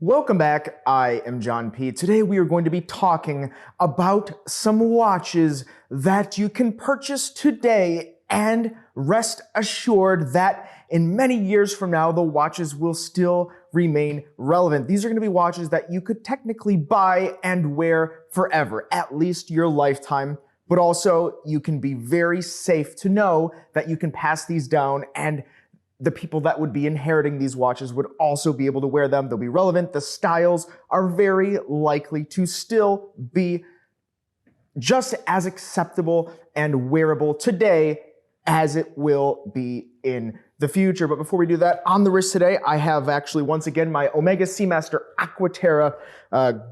Welcome back, I am John P. Today we are going to be talking about some watches that you can purchase today and rest assured that in many years from now, the watches will still remain relevant. These are going to be watches that you could technically buy and wear forever, at least your lifetime, but also you can be very safe to know that you can pass these down and the people that would be inheriting these watches would also be able to wear them. They'll be relevant. The styles are very likely to still be just as acceptable and wearable today as it will be in the future. But before we do that, on the wrist today, I have actually, once again, my Omega Seamaster Aquaterra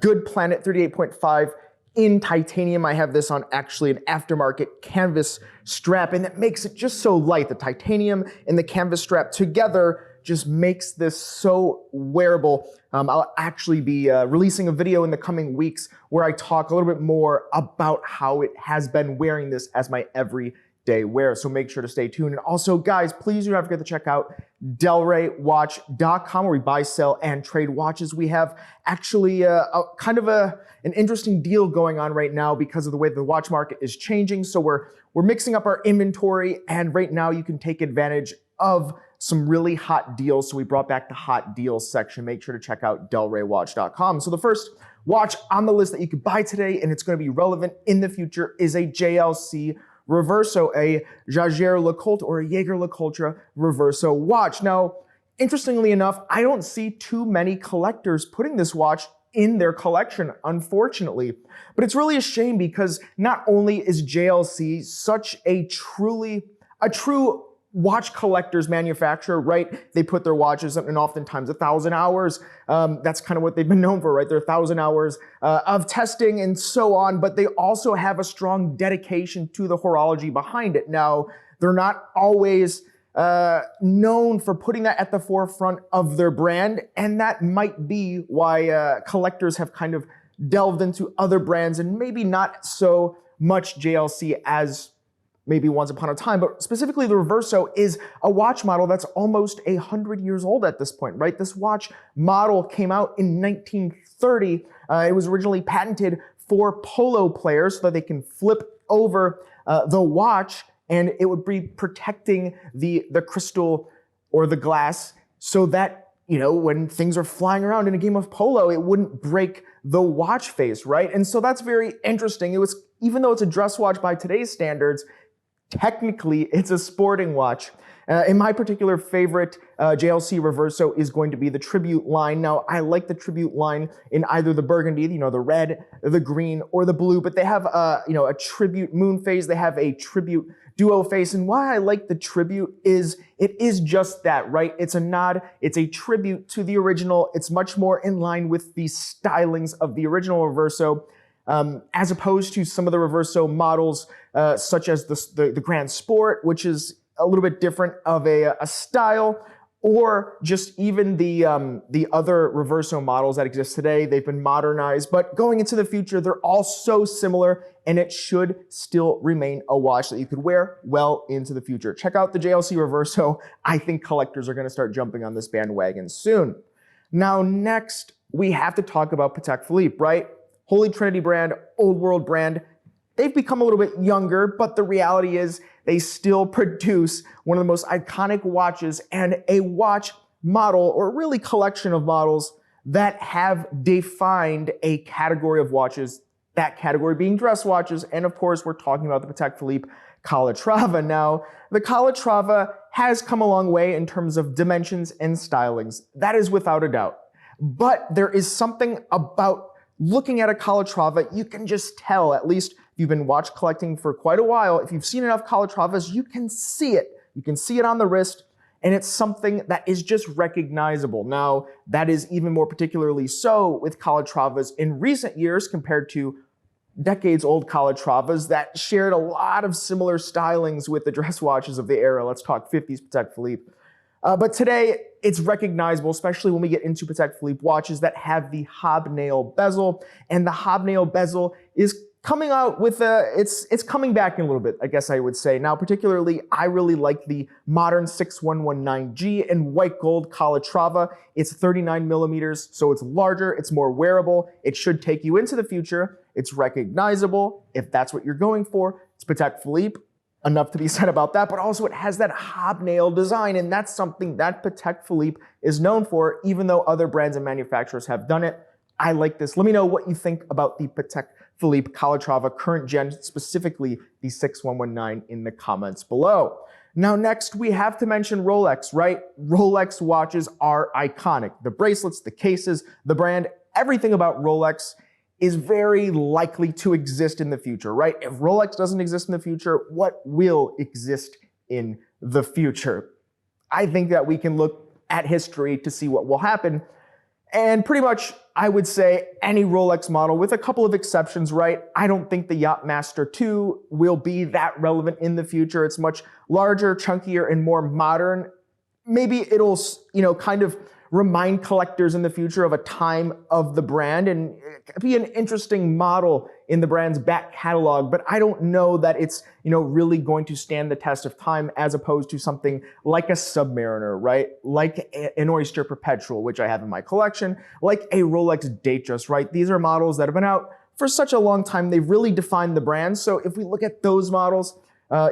Good Planet 38.5 in titanium. I have this on actually an aftermarket canvas strap, and that makes it just so light. The titanium and the canvas strap together just makes this so wearable. I'll actually be releasing a video in the coming weeks where I talk a little bit more about how it has been wearing this as my everyday wear. So make sure to stay tuned. And also, guys, please do not forget to check out delraywatch.com, where we buy, sell, and trade watches. We have actually an interesting deal going on right now because of the way the watch market is changing. So we're mixing up our inventory, and right now you can take advantage of some really hot deals. So we brought back the hot deals section. Make sure to check out delraywatch.com. So the first watch on the list that you could buy today, and it's going to be relevant in the future, is a JLC Reverso, a Jaeger-LeCoultre or a Jaeger-LeCoultre Reverso watch. Now, interestingly enough, I don't see too many collectors putting this watch in their collection, unfortunately. But it's really a shame because not only is JLC such a true watch collector's manufacturer, right? They put their watches in oftentimes 1,000 hours. That's kind of what they've been known for, right? They're 1,000 hours of testing and so on, but they also have a strong dedication to the horology behind it. Now, they're not always known for putting that at the forefront of their brand, and that might be why collectors have kind of delved into other brands and maybe not so much JLC as maybe once upon a time. But specifically, the Reverso is a watch model that's almost 100 years old at this point, right? This watch model came out in 1930. It was originally patented for polo players so that they can flip over the watch, and it would be protecting the crystal or the glass so that, you know, when things are flying around in a game of polo, it wouldn't break the watch face, right? And so that's very interesting. It was, even though it's a dress watch by today's standards, technically it's a sporting watch. In my particular favorite JLC Reverso is going to be the Tribute line. Now, I like the Tribute line in either the burgundy, you know, the red, the green, or the blue, but they have a Tribute moon phase. They have a Tribute duo face. And why I like the Tribute is it is just that, right? It's a nod. It's a tribute to the original. It's much more in line with the stylings of the original Reverso, as opposed to some of the Reverso models, such as the Grand Sport, which is a little bit different of a style, or just even the other Reverso models that exist today. They've been modernized, but going into the future, they're all so similar, and it should still remain a watch that you could wear well into the future. Check out the JLC Reverso. I think collectors are going to start jumping on this bandwagon soon. Now, next, we have to talk about Patek Philippe, right? Holy Trinity brand, old world brand. They've become a little bit younger, but the reality is they still produce one of the most iconic watches, and a watch model, or really collection of models, that have defined a category of watches, that category being dress watches. And of course, we're talking about the Patek Philippe Calatrava. Now, the Calatrava has come a long way in terms of dimensions and stylings. That is without a doubt. But there is something about looking at a Calatrava, you can just tell, at least if you've been watch collecting for quite a while, if you've seen enough Calatravas, you can see it. You can see it on the wrist, and it's something that is just recognizable. Now, that is even more particularly so with Calatravas in recent years compared to decades-old Calatravas that shared a lot of similar stylings with the dress watches of the era. Let's talk 50s Patek Philippe. But today, it's recognizable, especially when we get into Patek Philippe watches that have the hobnail bezel. And the hobnail bezel is coming out with it's coming back in a little bit, I guess I would say. Now, particularly, I really like the modern 6119G in white gold Calatrava. It's 39 millimeters, so it's larger, it's more wearable. It should take you into the future. It's recognizable if that's what you're going for. It's Patek Philippe, enough to be said about that, but also it has that hobnail design, and that's something that Patek Philippe is known for, even though other brands and manufacturers have done it. I like this. Let me know what you think about the Patek Philippe Calatrava current gen, specifically the 6119 in the comments below. Now next, we have to mention Rolex, right? Rolex watches are iconic. The bracelets, the cases, the brand, everything about Rolex is very likely to exist in the future, right? If Rolex doesn't exist in the future, what will exist in the future? I think that we can look at history to see what will happen. And pretty much, I would say any Rolex model, with a couple of exceptions, right? I don't think the Yachtmaster 2 will be that relevant in the future. It's much larger, chunkier, and more modern. Maybe it'll, kind of remind collectors in the future of a time of the brand and be an interesting model in the brand's back catalog, but I don't know that it's, really going to stand the test of time as opposed to something like a Submariner, right? Like an Oyster Perpetual, which I have in my collection, like a Rolex Datejust, right? These are models that have been out for such a long time. They've really defined the brand. So if we look at those models,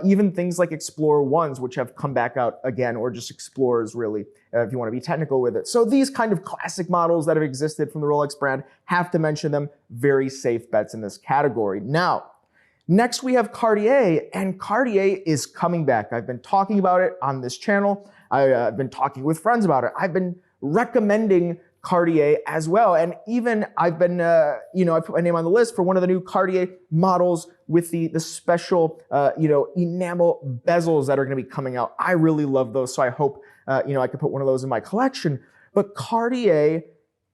even things like Explorer 1s, which have come back out again, or just Explorers really, if you want to be technical with it. So these kind of classic models that have existed from the Rolex brand, have to mention them. Very safe bets in this category. Now, next we have Cartier, and Cartier is coming back. I've been talking about it on this channel. I've been talking with friends about it. I've been recommending Cartier as well. And even I've been, I put my name on the list for one of the new Cartier models with the special, enamel bezels that are going to be coming out. I really love those. So I hope, I could put one of those in my collection. But Cartier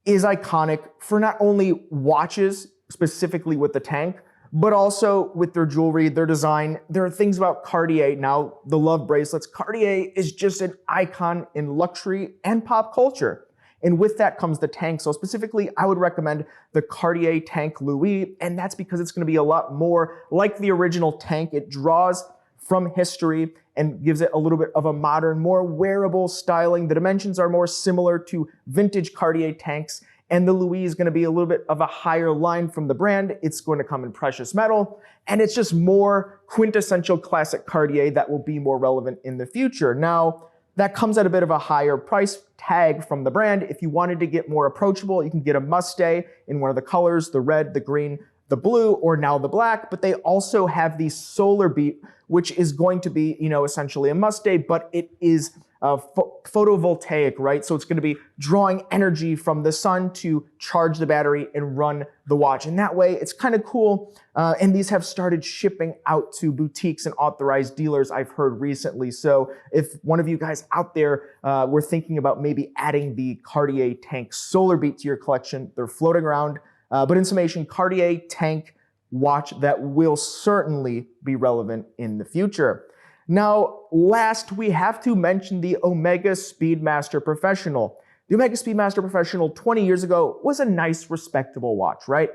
is iconic for not only watches, specifically with the Tank, but also with their jewelry, their design. There are things about Cartier now, the love bracelets. Cartier is just an icon in luxury and pop culture. And with that comes the Tank. So specifically, I would recommend the Cartier Tank Louis, and that's because it's gonna be a lot more like the original Tank. It draws from history and gives it a little bit of a modern, more wearable styling. The dimensions are more similar to vintage Cartier Tanks, and the Louis is gonna be a little bit of a higher line from the brand. It's going to come in precious metal, and it's just more quintessential classic Cartier that will be more relevant in the future. Now, that comes at a bit of a higher price tag from the brand. If you wanted to get more approachable, you can get a must-stay in one of the colors, the red, the green, the blue, or now the black, but they also have the solar beat, which is going to be, essentially a must-stay, but it is photovoltaic, right? So it's going to be drawing energy from the sun to charge the battery and run the watch. And that way, it's kind of cool. And these have started shipping out to boutiques and authorized dealers, I've heard recently. So if one of you guys out there were thinking about maybe adding the Cartier Tank Solar Beat to your collection, they're floating around. But in summation, Cartier Tank watch that will certainly be relevant in the future. Now, last, we have to mention the Omega Speedmaster Professional. The Omega Speedmaster Professional 20 years ago was a nice, respectable watch, right?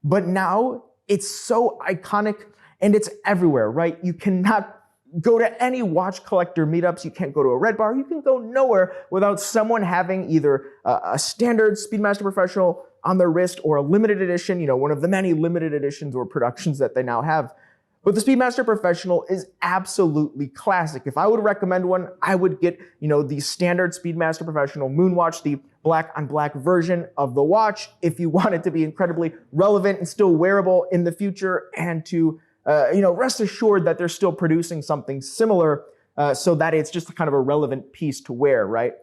But now it's so iconic and it's everywhere, right? You cannot go to any watch collector meetups. You can't go to a Red Bar. You can go nowhere without someone having either a standard Speedmaster Professional on their wrist or a limited edition, one of the many limited editions or productions that they now have. But the Speedmaster Professional is absolutely classic. If I would recommend one, I would get, the standard Speedmaster Professional Moonwatch, the black on black version of the watch, if you want it to be incredibly relevant and still wearable in the future, and to, rest assured that they're still producing something similar so that it's just kind of a relevant piece to wear, right?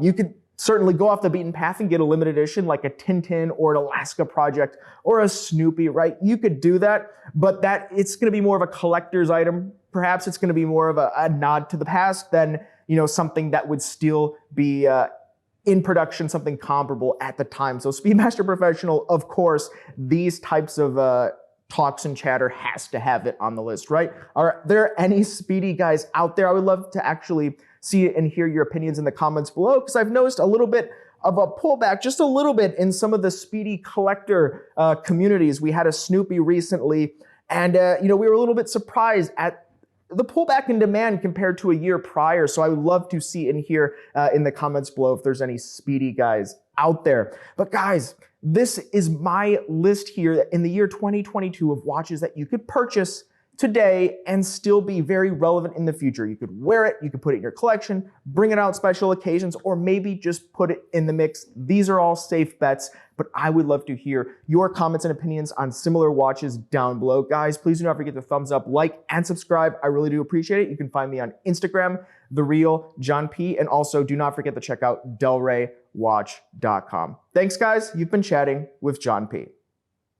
You could certainly go off the beaten path and get a limited edition like a Tintin or an Alaska Project or a Snoopy, right? You could do that, but it's going to be more of a collector's item. Perhaps it's going to be more of a nod to the past than, something that would still be in production, something comparable at the time. So Speedmaster Professional, of course, these types of talks and chatter has to have it on the list, right? Are there any Speedy guys out there? I would love to actually see it and hear your opinions in the comments below, because I've noticed a little bit of a pullback just a little bit in some of the speedy collector communities. We had a Snoopy recently, and we were a little bit surprised at the pullback in demand compared to a year prior. So I would love to see and hear in the comments below if there's any speedy guys out there. But guys, this is my list here in the year 2022 of watches that you could purchase today and still be very relevant in the future. You could wear it, you could put it in your collection, bring it out special occasions, or maybe just put it in the mix. These are all safe bets, but I would love to hear your comments and opinions on similar watches down below. Guys, please do not forget to thumbs up, like, and subscribe. I really do appreciate it. You can find me on Instagram, TheRealJohnP, and also do not forget to check out DelReyWatch.com. Thanks, guys. You've been chatting with John P.